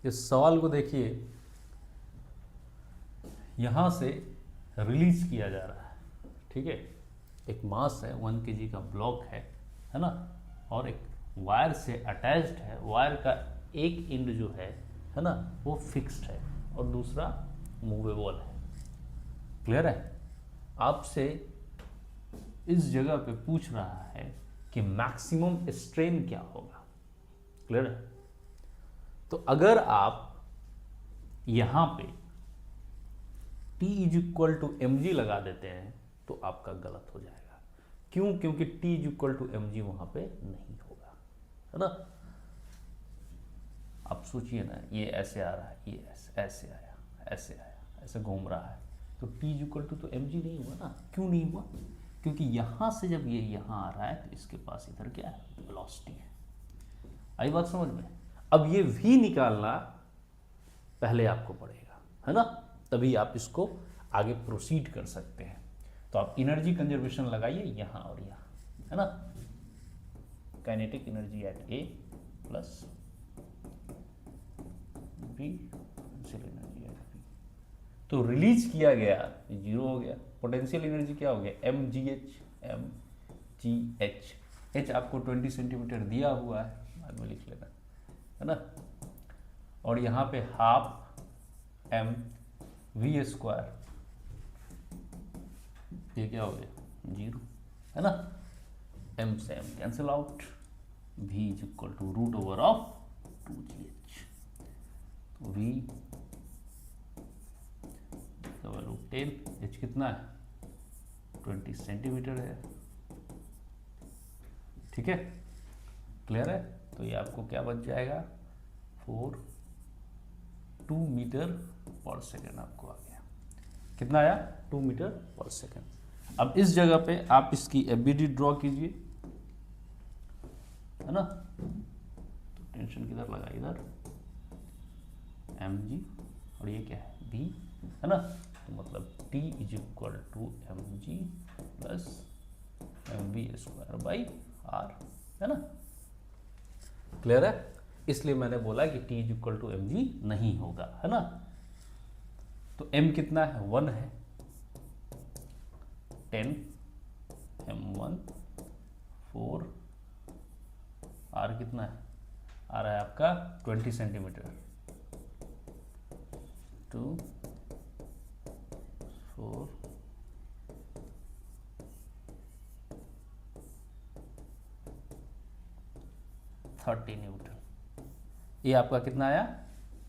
इस सवाल को देखिए, यहाँ से रिलीज किया जा रहा है, ठीक है। एक मास है 1 kg का ब्लॉक है ना, और एक वायर से अटैच्ड है। वायर का एक एंड जो है ना, वो फिक्स्ड है और दूसरा मूवेबल है। क्लियर है। आपसे इस जगह पे पूछ रहा है कि मैक्सिमम स्ट्रेन क्या होगा। क्लियर है। तो अगर आप यहां पे T is equal to M G लगा देते हैं तो आपका गलत हो जाएगा। क्यों? क्योंकि T is equal to M G वहां पे नहीं होगा, है ना। आप सोचिए ना, ये ऐसे आ रहा है, ये ऐसे आया, ऐसे आया, ऐसे घूम रहा है, तो T इज इक्वल टू तो एम जी नहीं हुआ ना। क्यों नहीं हुआ? क्योंकि यहां से जब ये यहां आ रहा है तो इसके पास इधर क्या है, वेलोसिटी है। आई बात समझ में? अब ये V निकालना पहले आपको पड़ेगा, है ना, तभी आप इसको आगे प्रोसीड कर सकते हैं। तो आप एनर्जी कंजर्वेशन लगाइए यहाँ और यहाँ, है ना। Kinetic energy at A plus B, potential energy at B. तो रिलीज किया गया, जीरो हो गया। पोटेंशियल एनर्जी क्या हो गया, एम जी एच। एच आपको 20 सेंटीमीटर दिया हुआ है, बाद में लिख लेना, है ना। और यहाँ पे हाफ एम वी स्क्वायर, ये क्या हो गया, जीरो, है ना। एम से M cancel out, V is equal to root over of 2gh। तो वी का वैल्यू 10, एच कितना है 20 सेंटीमीटर है, ठीक है। क्लियर है। तो ये आपको क्या बच जाएगा, 2 मीटर पर सेकेंड आपको आ गया। कितना आया, 2 मीटर पर सेकेंड। अब इस जगह पे आप इसकी एबीडी ड्रॉ कीजिए, है ना। तो टेंशन किधर लगा, इधर एम जी, और ये क्या है बी, है ना। तो मतलब T is equal to M G plus M B square by R, है ना। क्लियर है। इसलिए मैंने बोला कि T is equal to M G नहीं होगा, है ना। तो M कितना है, 1 है, 10 M1 4, R कितना है, आ रहा है आपका 20 सेंटीमीटर, 2 4 30 न्यूटन। ये आपका कितना आया,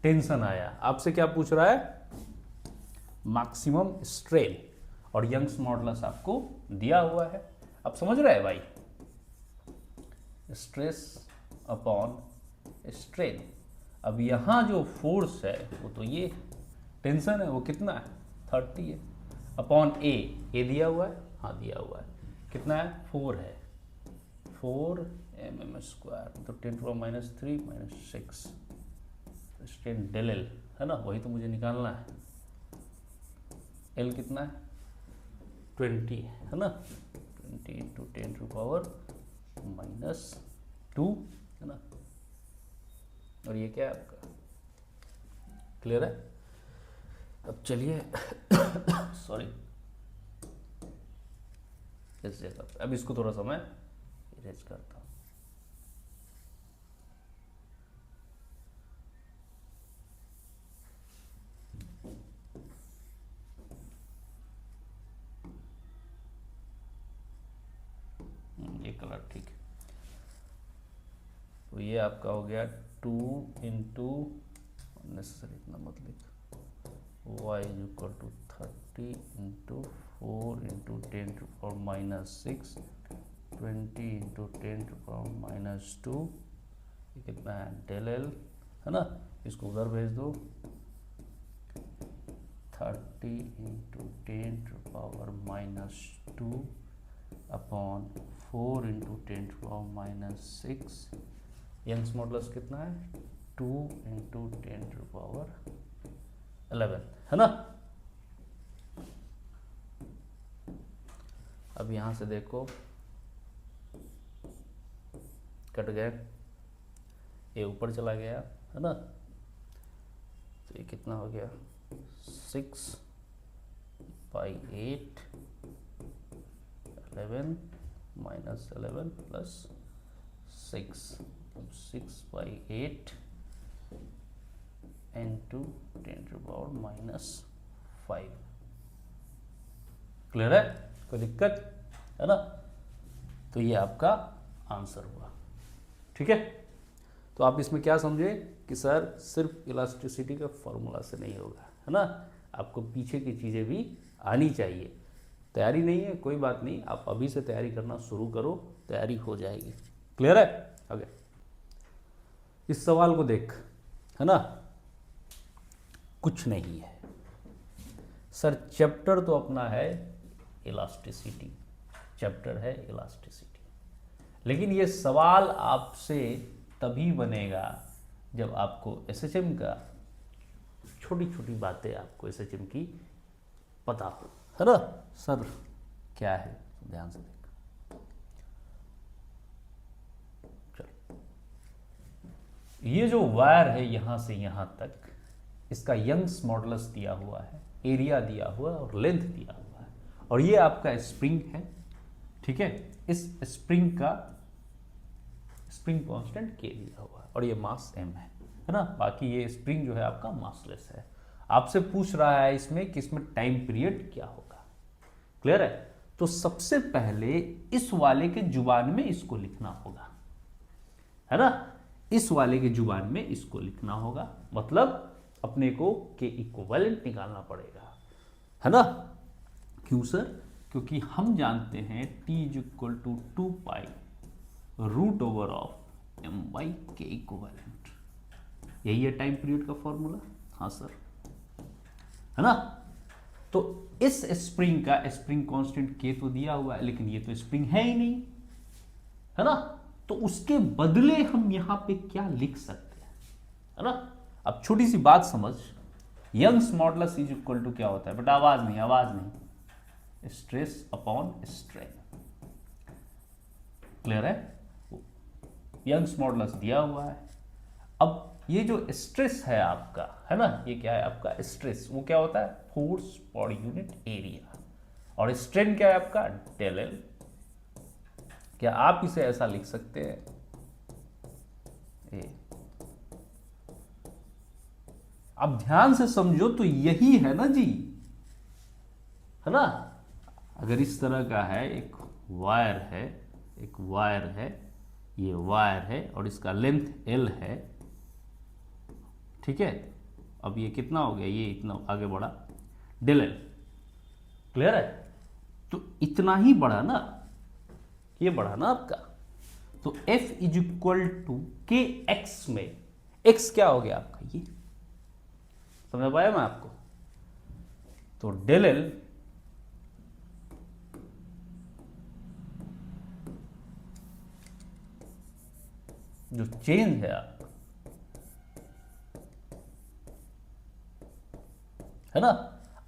टेंशन आया। आपसे क्या पूछ रहा है, मैक्सिमम स्ट्रेन, और यंग्स मॉडुलस आपको दिया हुआ है। अब समझ रहे हैं भाई, स्ट्रेस अपॉन स्ट्रेन। अब यहाँ जो फोर्स है वो तो ये टेंशन है, वो कितना है 30 है, अपॉन ए दिया हुआ है, हाँ दिया हुआ है, कितना है 4 है, 4 mm स्क्वायर, तो 10⁻³ - 6 स्ट्रेन डेल एल, है ना, वही तो मुझे निकालना है। एल कितना है 20, है ना, 20 × 10⁻⁻², है ना। और ये क्या है आपका, क्लियर है। अब चलिए सॉरी, इस जगह पे अब इसको थोड़ा सा मैं इरेज करता हूँ। ये कलर ठीक है। तो ये आपका हो गया 2 इंटू नेसेसरी, इतना मत लिख, y is equal to 30 into 4 into 10⁻⁻⁶, 20 into 10⁻⁻², ये कितना है डेल एल, है ना। इसको उधर भेज दो, 30 into 10⁻⁻² upon 4 into 10⁻⁻⁶, Young's modulus कितना है 2 इंटू 10⁻11, है ना। अब यहां से देखो कट गए, ये ऊपर चला गया, है ना। तो ये कितना हो गया 6/8 11 माइनस 11 प्लस 6/8 into 10⁻⁻5। क्लियर है? कोई दिक्कत है ना? तो ये आपका आंसर हुआ। ठीक है, तो आप इसमें क्या समझे कि सर सिर्फ इलास्टिसिटी का फॉर्मूला से नहीं होगा, है ना, आपको पीछे की चीज़ें भी आनी चाहिए। तैयारी नहीं है कोई बात नहीं, आप अभी से तैयारी करना शुरू करो, तैयारी हो जाएगी। क्लियर है? ओके, इस सवाल को देख, है ना, कुछ नहीं है सर, चैप्टर तो अपना है इलास्टिसिटी, चैप्टर है इलास्टिसिटी, लेकिन ये सवाल आपसे तभी बनेगा जब आपको एसएचएम का छोटी छोटी बातें आपको एसएचएम की पता हो, है ना। सर क्या है, ध्यान से देख, चलो ये जो वायर है यहां से यहां तक, इसका यंग्स मॉडुलस दिया हुआ है, एरिया दिया हुआ है और लेंथ दिया हुआ है, और ये आपका स्प्रिंग है। ठीक है, इस स्प्रिंग का स्प्रिंग कांस्टेंट के दिया हुआ है और ये मास m है ना। बाकी ये स्प्रिंग जो है आपका मासलेस है। आपसे पूछ रहा है इसमें कि इसमें टाइम पीरियड क्या होगा। क्लियर है? तो सबसे पहले इस वाले के जुबान में इसको लिखना होगा, है ना, इस वाले के जुबान में इसको लिखना होगा, मतलब अपने को के इक्विवेलेंट निकालना पड़ेगा, है ना। क्यों सर? क्योंकि हम जानते हैं t = 2π √/m/k इक्विवेलेंट, यही है टाइम पीरियड का फॉर्मूला। हाँ सर, है ना। तो इस स्प्रिंग का स्प्रिंग कांस्टेंट k तो दिया हुआ है, लेकिन ये तो स्प्रिंग है ही नहीं, है ना, तो उसके बदले हम यहां पे क्या लिख सकते हैं, है ना। अब छोटी सी बात समझ, यंग्स मॉडुलस = क्या होता है बेटा? आवाज नहीं, स्ट्रेस अपॉन स्ट्रेन। क्लियर है? यंग्स मॉडुलस दिया हुआ है। अब ये जो स्ट्रेस है आपका, है ना, ये क्या है आपका स्ट्रेस, वो क्या होता है? Force per unit area. और स्ट्रेन क्या है आपका? Del L. क्या आप इसे ऐसा लिख सकते हैं? अब ध्यान से समझो, तो यही है ना जी, है ना। अगर इस तरह का है, एक वायर है, ये वायर है और इसका लेंथ l है, ठीक है। अब ये कितना हो गया? ये इतना आगे बढ़ा, डेल एल। क्लियर है? तो इतना ही बढ़ा ना, ये बढ़ा ना आपका। तो F = kx में x क्या हो गया आपका? ये समझ पाया मैं आपको? तो डेल एल जो चेंज है आपका, है ना।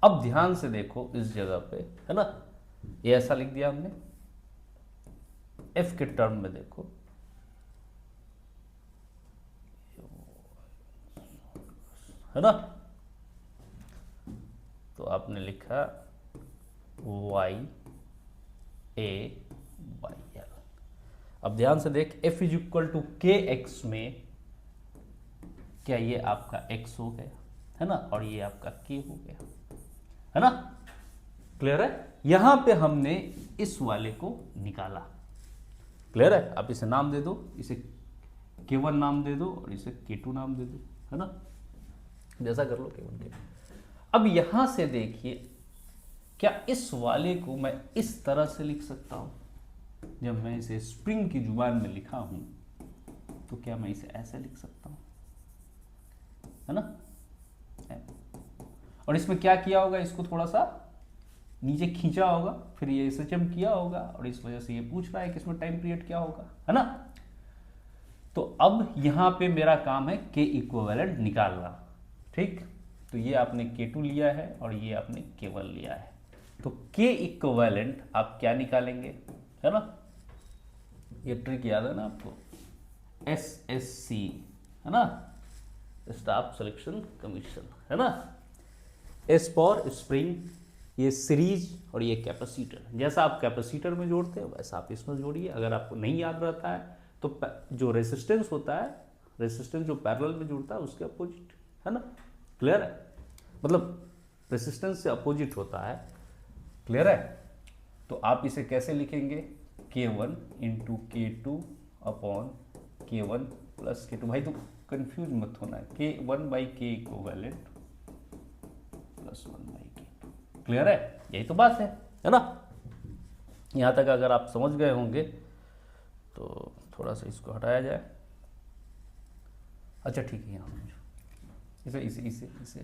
अब ध्यान से देखो इस जगह पे, है ना, ये ऐसा लिख दिया हमने, एफ के टर्म में देखो, है ना, तो आपने लिखा YA/L। अब ध्यान से देख, F = kx में क्या ये आपका x हो गया, है ना, और ये आपका k हो गया, है ना। क्लियर है? यहां पे हमने इस वाले को निकाला। क्लियर है? आप इसे नाम दे दो, इसे k1 नाम दे दो और इसे k2 नाम दे दो, है ना, जैसा कर लो k1 k2। अब यहां से देखिए, क्या इस वाले को मैं इस तरह से लिख सकता हूं? जब मैं इसे स्प्रिंग की जुबान में लिखा हूं तो क्या मैं इसे ऐसे लिख सकता हूं, है ना। और इसमें क्या किया होगा? इसको थोड़ा सा नीचे खींचा होगा, फिर ये एसएचएम किया होगा, और इस वजह से ये पूछ रहा है कि इसमें टाइम पीरियड क्या होगा, है ना। तो अब यहां पे मेरा काम है के इक्विवेलेंट निकालना। ठीक, तो ये आपने k2 लिया है और ये आपने k1 लिया है। तो के इक्विवेलेंट आप क्या निकालेंगे, है ना, ये ट्रिक याद है ना आपको, SSC, है ना, स्टाफ सिलेक्शन कमीशन, है ना। एस फॉर स्प्रिंग, ये सीरीज और ये कैपेसिटर, जैसा आप कैपेसिटर में जोड़ते हैं वैसा आप इसमें जोड़िए। अगर आपको नहीं याद रहता है तो जो रेसिस्टेंस होता है, रेसिस्टेंस जो पैरेलल में जुड़ता है उसके अपोजिट, है ना। क्लियर है, मतलब रेसिस्टेंस से अपोजिट होता है। क्लियर है, तो आप इसे कैसे लिखेंगे, K1 into K2 upon K1 plus K2। भाई तो कंफ्यूज मत होना है, K1 by K equivalent plus 1 by K2। Clear है, यही तो बात है ना। यहाँ तक अगर आप समझ गए होंगे तो थोड़ा सा इसको हटाया जाए। अच्छा ठीक है, यहाँ इसे इसे इसे इसे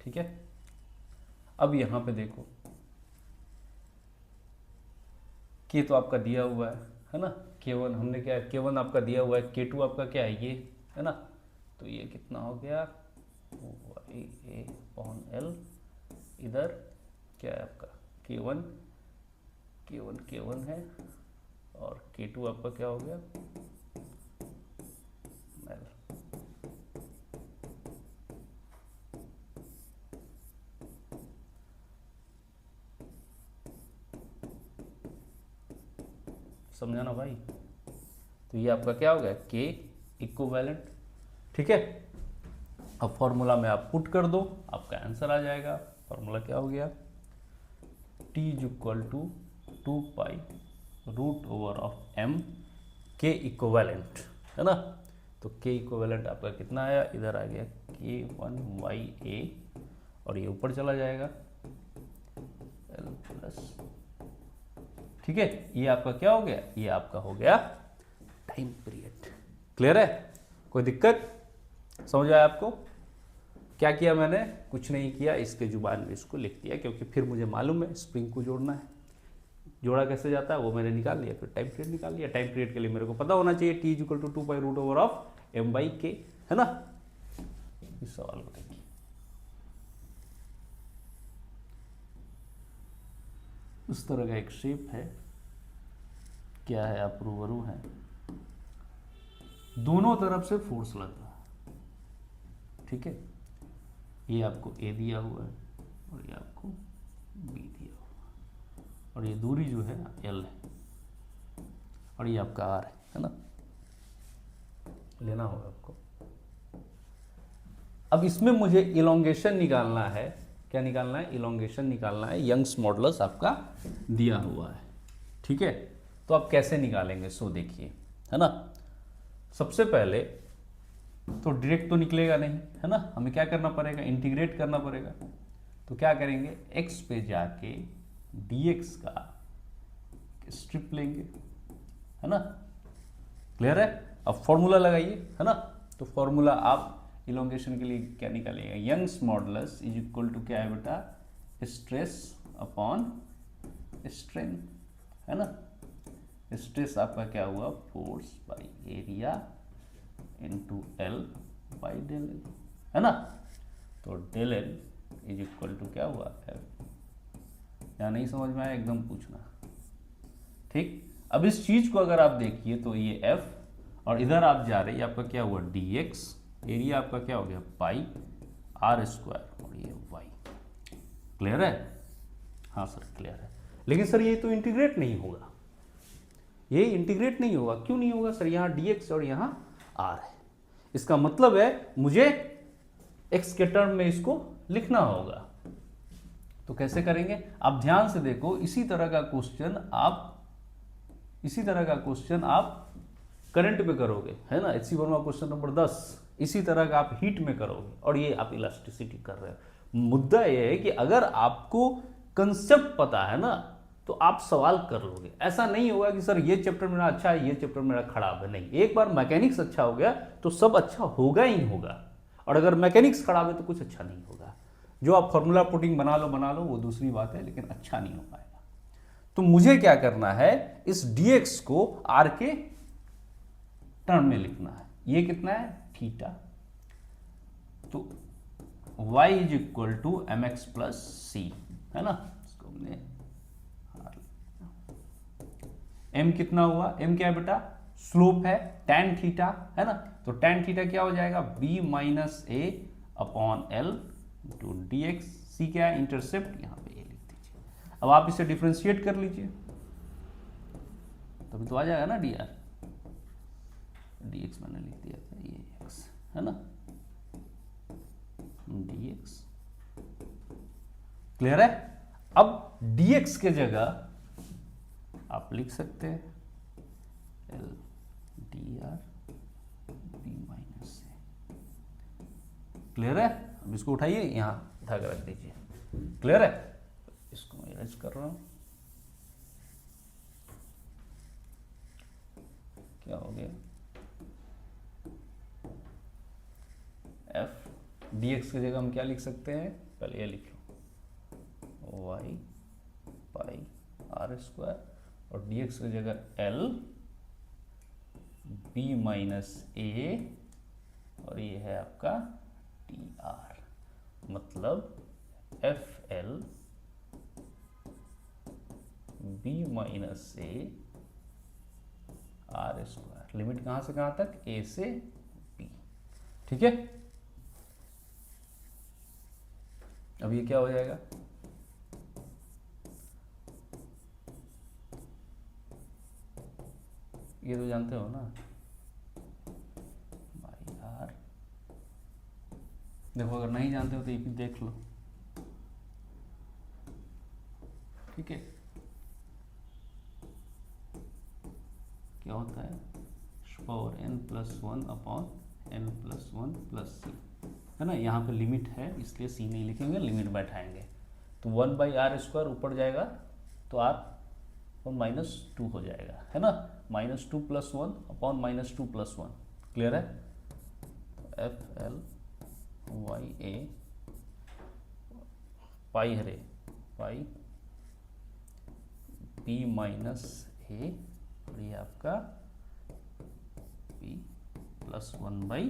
ठीक है। अब यहाँ पे देखो, K तो आपका दिया हुआ है ना, K1 हमने क्या है, K1 आपका दिया हुआ है, K2 आपका क्या है ये, है ना। तो ये कितना हो गया, A अपॉन L, इधर क्या है आपका K1 है और K2 आपका क्या हो गया L। समझा ना भाई। तो ये आपका क्या हो गया, K इक्विवेलेंट, ठीक है। अब फॉर्मूला में आप पुट कर दो, आपका आंसर आ जाएगा। फॉर्मूला क्या हो गया, T is equal to 2 pi root over of M K equivalent, है ना। तो K इक्विवेलेंट आपका कितना आया, इधर आ गया K1YA और ये ऊपर चला जाएगा L प्लस, ठीक है। ये आपका क्या हो गया, ये आपका हो गया टाइम पीरियड। क्लियर है, कोई दिक्कत, समझ आया आपको। क्या किया मैंने, कुछ नहीं किया, इसके जुबान में इसको लिख दिया, क्योंकि फिर मुझे मालूम है स्प्रिंग को जोड़ना है। जोड़ा कैसे जाता है वो मैंने निकाल लिया, फिर टाइम पीरियड निकाल लिया। टाइम पीरियड के लिए मेरे को पता होना चाहिए T equal to 2 pi root over of M by K, है ना। इस सवाल को देखिए, उस तरह का एक शेप है, क्या है, अप्रूवरू है, दोनों तरफ से फोर्स लग रहा है, ठीक है। ये आपको A दिया हुआ है और ये आपको B दिया हुआ है, और ये दूरी जो है L है और ये आपका R है ना। लेना होगा आपको। अब इसमें मुझे इलोंगेशन निकालना है, क्या निकालना है, इलोंगेशन निकालना है। यंग्स मॉडुलस आपका दिया हुआ है, ठीक है। तो आप कैसे निकालेंगे, सो देखिए, है ना। सबसे पहले तो डायरेक्ट तो निकलेगा नहीं, है ना, हमें क्या करना पड़ेगा, इंटीग्रेट करना पड़ेगा। तो क्या करेंगे, x पे जाके dx का स्ट्रिप लेंगे, है ना। क्लियर है, अब फॉर्मूला लगाइए, है ना। तो फॉर्मूला आप इलोंगेशन के लिए क्या निकालेंगे, Young's modulus is equal to क्या है बेटा, स्ट्रेस अपॉन स्ट्रेन, है ना। स्ट्रेस आपका क्या हुआ, force by area into L by del L, है ना। तो del L is equal to क्या हुआ, F। या नहीं समझ में आया, एकदम पूछना, ठीक। अब इस चीज को अगर आप देखिए तो ये F और इधर आप जा रहे हैं, आपका क्या हुआ dx, एरिया आपका क्या हो गया पाई R स्क्वायर और ये y। क्लियर है, हाँ सर क्लियर है। लेकिन सर ये तो इंटीग्रेट नहीं होगा, ये इंटीग्रेट नहीं होगा, क्यों नहीं होगा सर, यहाँ dx और यहाँ r है। इसका मतलब है मुझे x के टर्म में इसको लिखना होगा। तो कैसे करेंगे, आप ध्यान से देखो, इसी तरह का क्वेश्चन आप करंट में करोगे, है ना। HC वर्मा क्वेश्चन नंबर 10 इसी तरह का आप हीट में करोगे, और ये आप इलास्टिसिटी कर रहे हो। मुद्दा ये है कि अगर आपको कंसेप्ट पता है ना तो आप सवाल कर लोगे। ऐसा नहीं होगा कि सर ये चैप्टर मेरा अच्छा है, ये चैप्टर मेरा खराब है, नहीं। एक बार मैकेनिक्स अच्छा हो गया तो सब अच्छा होगा ही होगा, और अगर मैकेनिक्स खराब है तो कुछ अच्छा नहीं होगा। जो आप फॉर्मूला पुटिंग बना लो वो दूसरी बात है, लेकिन अच्छा नहीं हो पाएगा। तो मुझे क्या करना है, इस dx को r के टर्म में लिखना है। ये कितना है, थीटा। तो y is equal to mx plus C, है ना। इसको हमने m कितना हुआ, m क्या है बेटा स्लोप है tan थीटा, है ना, तो tan थीटा क्या हो जाएगा, b minus A upon L into D X. C क्या है, इंटरसेप्ट, यहाँ पे ए लिख दीजिए। अब आप इसे डिफ्रेंशिएट कर लीजिए, तभी तो आ जाएगा ना डी आर, डी एक्स मैंने लिख दिया था, ये एक्स है ना, डी एक्स। क्लियर है। अब dx के जगह आप लिख सकते हैं L D R B minus A. Clear है। अब इसको उठाइए, यहां उठा कर रख दीजिए। क्लियर है। इसको मैं इरेज कर रहा हूं, क्या हो गया, एफ dx की जगह हम क्या लिख सकते हैं, पहले ये लिख लो, वाई पाई आर स्क्वायर, और dx की जगह एल बी माइनस ए, और ये है आपका टी आर, मतलब F L B minus A R square. Limit कहां से कहां तक, ए से बी। ठीक है। अब ये क्या हो जाएगा, ये तो जानते हो ना, बाई आर। देखो अगर नहीं जानते हो तो ये भी देख लो। ठीक है, क्या होता है, power n plus one upon n plus one plus C, है ना। यहाँ पे लिमिट है इसलिए सी नहीं लिखेंगे, लिमिट बैठाएंगे, तो 1/r² ऊपर जाएगा तो r -2 हो जाएगा, है ना, -2 + 1 अपॉन -2 + 1। क्लियर है। एफ एल वाई ए पाई हरे पाई बी माइनस ए, और ये आपका बी प्लस 1/a,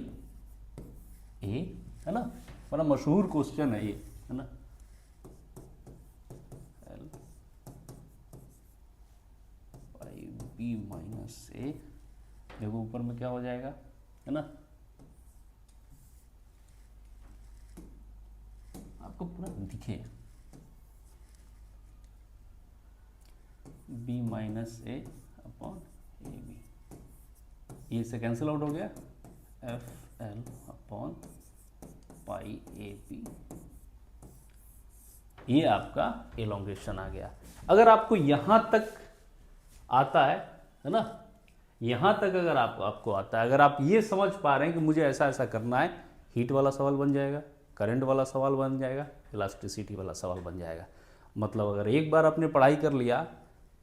है ना। बड़ा मशहूर क्वेश्चन है ये, है ना। एल पाई बी माइनस ए, देखो ऊपर में क्या हो जाएगा, है ना, आपको पूरा दिखे, b minus A upon A B, ये से कैंसिल आउट हो गया, F L upon pi A B, ये आपका एलोंगेशन आ गया। अगर आपको यहां तक आता है ना, यहां तक अगर आपको आता है, अगर आप ये समझ पा रहे हैं कि मुझे ऐसा ऐसा करना है, हीट वाला सवाल बन जाएगा, करंट वाला सवाल बन जाएगा, इलास्टिसिटी वाला सवाल बन जाएगा। मतलब अगर एक बार आपने पढ़ाई कर लिया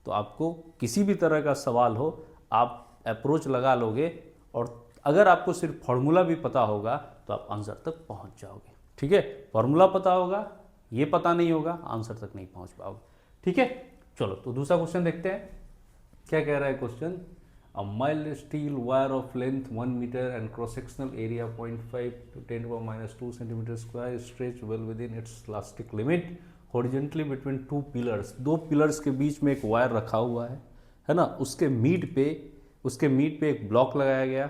तो आपको किसी भी तरह का सवाल हो, आप अप्रोच लगा लोगे, और अगर आपको सिर्फ फॉर्मूला भी पता होगा तो आप आंसर तक पहुंच जाओगे। ठीक है, फॉर्मूला पता होगा, ये पता नहीं होगा, आंसर तक नहीं पहुंच पाओगे। ठीक है, चलो तो दूसरा क्वेश्चन देखते हैं, क्या कह रहा है question. A mild steel wire of length 1 meter and cross-sectional area 0.5 to 10⁻² centimeter square is stretched well within its elastic limit horizontally between two pillars। दो पिलर्स के बीच में एक वायर रखा हुआ है ना। उसके मीट पे एक ब्लॉक लगाया गया,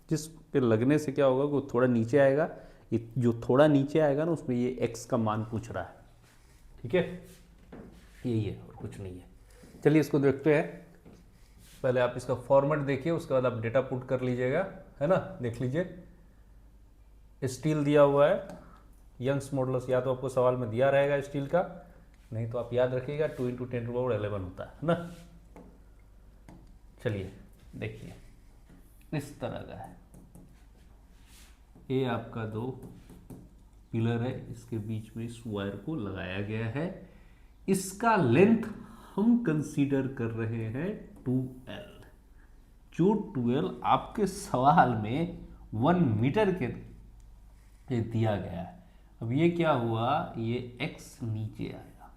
जिस पे लगने से क्या होगा, वो थोड़ा नीचे आएगा। ये जो थोड़ा नीचे आएगा ना, उसमें ये x का मान पूछ रहा है। ठीक है, यही है और कुछ नहीं है। चलिए इसको देखते हैं। पहले आप इसका फॉर्मेट देखिए, उसके बाद आप डेटा पुट कर लीजिएगा, है ना। देख लीजिए, स्टील दिया हुआ है, यंग्स मॉडुलस या तो आपको सवाल में दिया रहेगा स्टील का, नहीं तो आप याद रखिएगा 2 × 10⁻11 होता है ना। चलिए देखिए, इस तरह का है, ये आपका 2 पिलर है, इसके बीच में इस वायर को लगाया गया है। इसका लेंथ हम कंसीडर कर रहे हैं 2L, जो 2L आपके सवाल में 1 मीटर के दिया गया है। अब ये क्या हुआ, ये x नीचे आएगा।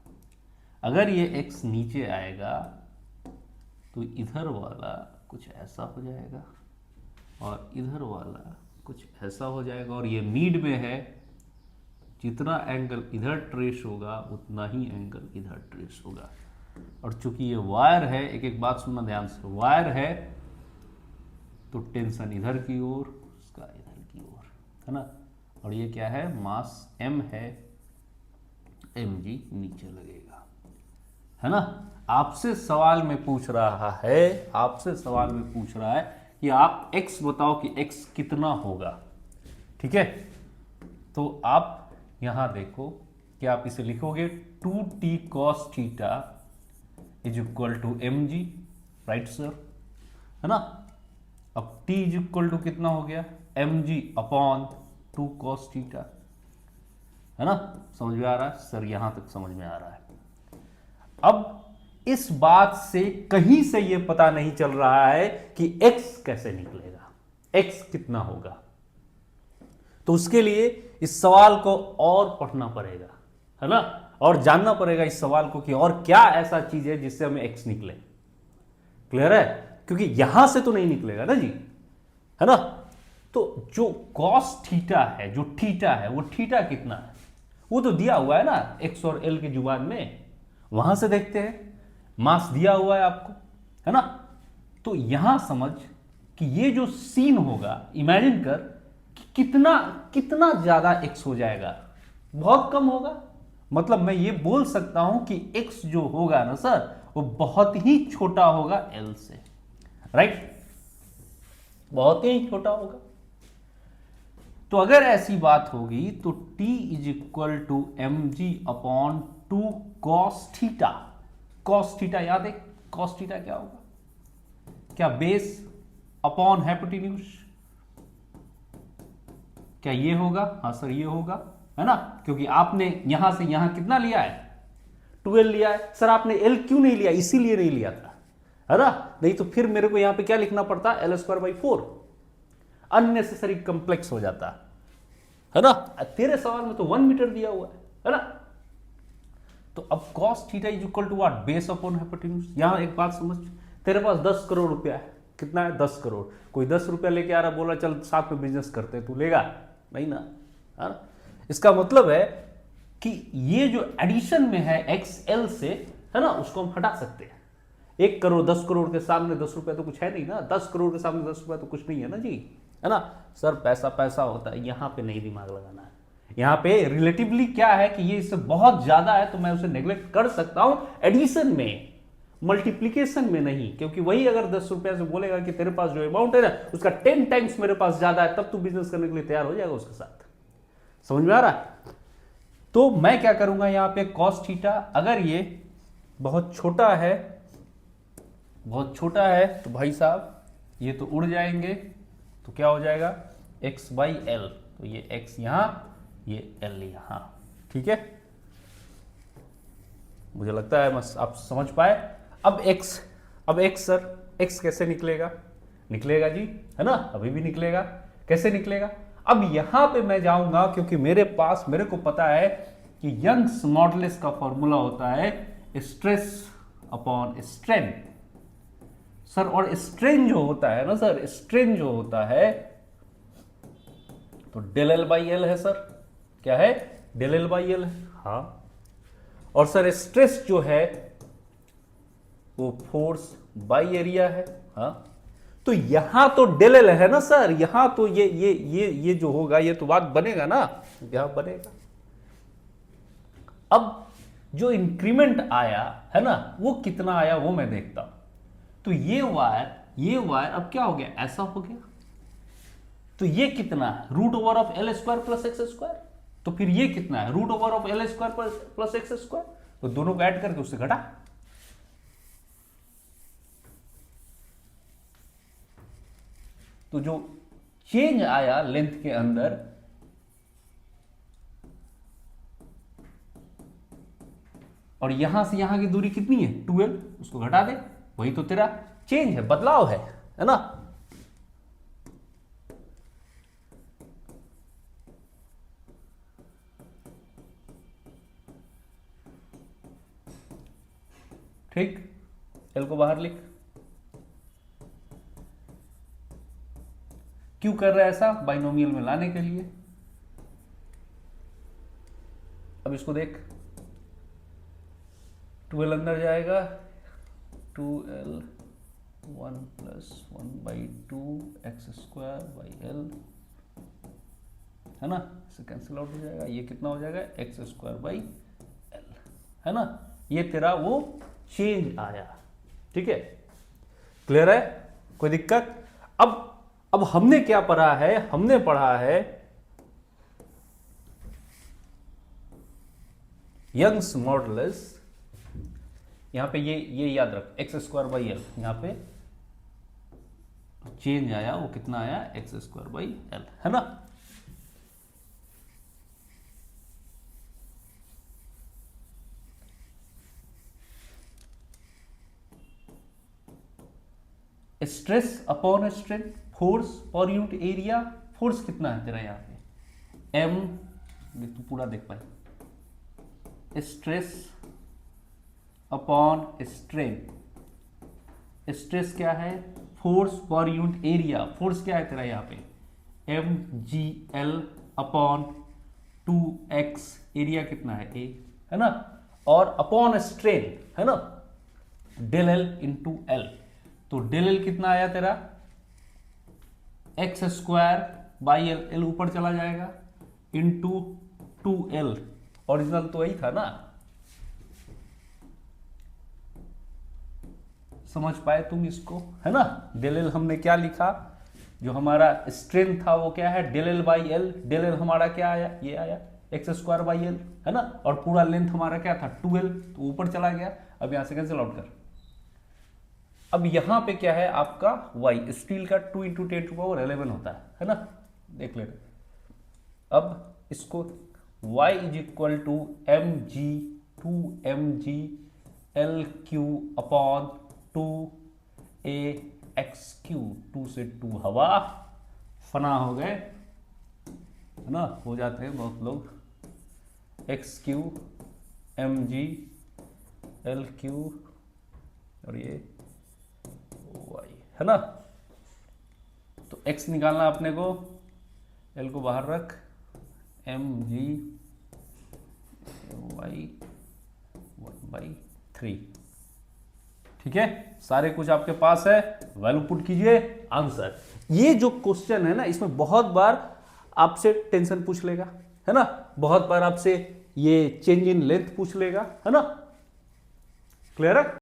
अगर ये x नीचे आएगा तो इधर वाला कुछ ऐसा हो जाएगा और इधर वाला कुछ ऐसा हो जाएगा, और ये मीड में है, जितना एंगल इधर ट्रेस होगा उतना ही एंगल इधर ट्रेस होगा। और चूंकि ये वायर है, एक एक बात सुनना ध्यान से, वायर है तो टेंशन इधर की ओर, उसका इधर की ओर, है ना। और ये क्या है, मास m है, mg नीचे लगेगा, है ना। आपसे सवाल में पूछ रहा है, आपसे सवाल में पूछ रहा है कि आप x बताओ कि x कितना होगा, ठीक है। तो आप यहां देखो कि आप इसे लिखोगे 2t cos theta is equal to M G, right sir, है ना। अब t इज इक्वल टू कितना हो गया, M G upon 2 cos theta, है ना। समझ में आ रहा है सर, यहां तक समझ में आ रहा है। अब इस बात से कहीं से यह पता नहीं चल रहा है कि x कैसे निकलेगा, x कितना होगा। तो उसके लिए इस सवाल को और पढ़ना पड़ेगा, है ना, और जानना पड़ेगा इस सवाल को कि और क्या ऐसा चीज है जिससे हमें x निकले। क्लियर है, क्योंकि यहां से तो नहीं निकलेगा ना जी, है ना। तो जो cos थीटा है, जो थीटा है, वो थीटा कितना है वो तो दिया हुआ है ना x और l की जुबान में, वहां से देखते हैं। मास दिया हुआ है आपको, है ना। तो यहां समझ कि ये जो सीन होगा, इमेजिन कर कि कितना कितना ज्यादा x हो जाएगा, बहुत कम होगा। मतलब मैं ये बोल सकता हूं कि x जो होगा ना सर, वो बहुत ही छोटा होगा l से, राइट, बहुत ही छोटा होगा। तो अगर ऐसी बात होगी तो t is equal to M G upon 2 cos theta. Cos theta याद है, कॉस थीटा क्या होगा, क्या बेस अपॉन हाइपोटेन्यूज, क्या ये होगा, हाँ सर ये होगा, है ना। क्योंकि आपने यहां से यहां कितना लिया है, 12 लिया है सर। आपने l क्यों नहीं लिया, इसीलिए नहीं लिया था, है ना। नहीं तो फिर मेरे को यहां पे क्या लिखना पड़ता, L²/4, अननेसेसरी कंप्लेक्स हो जाता, है ना। तेरे सवाल में तो 1 मीटर दिया हुआ है ना। तो अब cos theta is equal to what, base upon hypotenuse. यहां एक बात समझ, तेरे पास 10 करोड़ रुपया है, कितना है, 10 करोड़। कोई 10 रुपया लेके आ रहा, बोला चल साथ में बिजनेस करते हैं, तू लेगा नहीं ना, है ना। इसका मतलब है कि ये जो एडिशन में है XL से, है ना, उसको हम हटा सकते हैं। 1 करोड़ 10 करोड़ के सामने 10 रुपया तो कुछ है नहीं ना, 10 करोड़ के सामने 10 रुपया तो कुछ नहीं है ना जी, है ना। सर पैसा पैसा होता है, यहां पे नहीं दिमाग लगाना है। यहां पे रिलेटिवली क्या है कि ये इससे बहुत ज्यादा है तो मैं उसे नेग्लेक्ट कर सकता हूं एडिशन में, मल्टीप्लीकेशन में नहीं। क्योंकि वही अगर 10 रुपया से बोलेगा कि तेरे पास जो अमाउंट है ना उसका 10 टाइम्स मेरे पास ज्यादा है, तब तू बिजनेस करने के लिए तैयार हो जाएगा उसके साथ। समझ में आ रहा है। तो मैं क्या करूंगा यहां पे, कॉस थीटा अगर ये बहुत छोटा है, बहुत छोटा है, तो भाई साहब ये तो उड़ जाएंगे, तो क्या हो जाएगा, x/l। तो ये x यहां, ये l यहां, ठीक है। मुझे लगता है बस आप समझ पाए। अब x सर, x कैसे निकलेगा, निकलेगा जी, है ना, अभी भी निकलेगा। कैसे निकलेगा, अब यहां पे मैं जाऊंगा क्योंकि मेरे को पता है कि यंग्स मॉडुलस का फॉर्मूला होता है स्ट्रेस अपॉन स्ट्रेन सर। और स्ट्रेन जो होता है ना सर, स्ट्रेन जो होता है तो डेल L/L है सर। क्या है, डेल L/L है, हाँ। और सर स्ट्रेस जो है वो फोर्स बाई एरिया है, हाँ। तो यहां तो डेल L है ना सर, यहां तो ये जो होगा ये तो बात बनेगा ना, यहां बनेगा। अब जो इंक्रीमेंट आया है ना वो कितना आया वो मैं देखता हूं। तो ये वायर अब क्या हो गया, ऐसा हो गया। तो ये कितना है, √over of L² plus x²। तो फिर ये कितना है, √over of L² plus x²। तो दोनों को ऐड करके उससे घटा। तो जो चेंज आया लेंथ के अंदर, और यहां से यहां की दूरी कितनी है 12, उसको घटा दे, वही तो तेरा चेंज है, बदलाव है ना। ठीक, एल को बाहर लिख। क्यों कर रहा है ऐसा, बाइनोमियल में लाने के लिए। अब इसको देख, 12 अंदर जाएगा, 2l 1 प्लस 1/2 x² l, है ना, इसे कैंसिल आउट हो जाएगा, ये कितना हो जाएगा x² l, है ना, ये तेरा वो चेंज आया। ठीक है, क्लियर है, कोई दिक्कत? अब हमने क्या पढ़ा है, हमने पढ़ा है यंग्स मॉडुलस, यहां पे ये याद रख x² l, यहां पे चेंज आया, वो कितना आया x² l, है ना। Stress upon strain, force per unit area, force कितना है तेरा यहाँ पे m, तू पूरा देख पाए, स्ट्रेस अपॉन स्ट्रेन, स्ट्रेस क्या है, force per unit area, force क्या है तेरा यहाँ पे mgl अपॉन 2x, एरिया कितना है a, है ना, और अपॉन स्ट्रेन, है ना, डेल l इंटू l, तो डेल l कितना आया तेरा x² l ऊपर चला जाएगा इंटू 2l, ओरिजिनल तो वही था ना, समझ पाए तुम इसको, है ना। डेल l हमने क्या लिखा, जो हमारा स्ट्रेन था वो क्या है डेल l/l, डेल l हमारा क्या आया, ये आया x²l, है ना, और पूरा लेंथ हमारा क्या था 2l, तो ऊपर चला गया। अब यहां से कैंसिल आउट कर, अब यहां पे क्या है आपका y, स्टील का 2 × 10⁻11 होता है ना, देख लेना। अब इसको y = mg 2mg l³ upon 2a(x³), 2 से 2 हवा, फना हो गए, है ना, हो जाते हैं बहुत लोग, x³ mg l³ और ये y, है ना। तो x निकालना अपने को, l को बाहर रख, mg y 1/3, ठीक है, सारे कुछ आपके पास है, वैल्यू पुट कीजिए, आंसर। ये जो क्वेश्चन है ना, इसमें बहुत बार आपसे टेंशन पूछ लेगा, है ना, बहुत बार आपसे ये चेंज इन लेंथ पूछ लेगा, है ना, क्लियर है।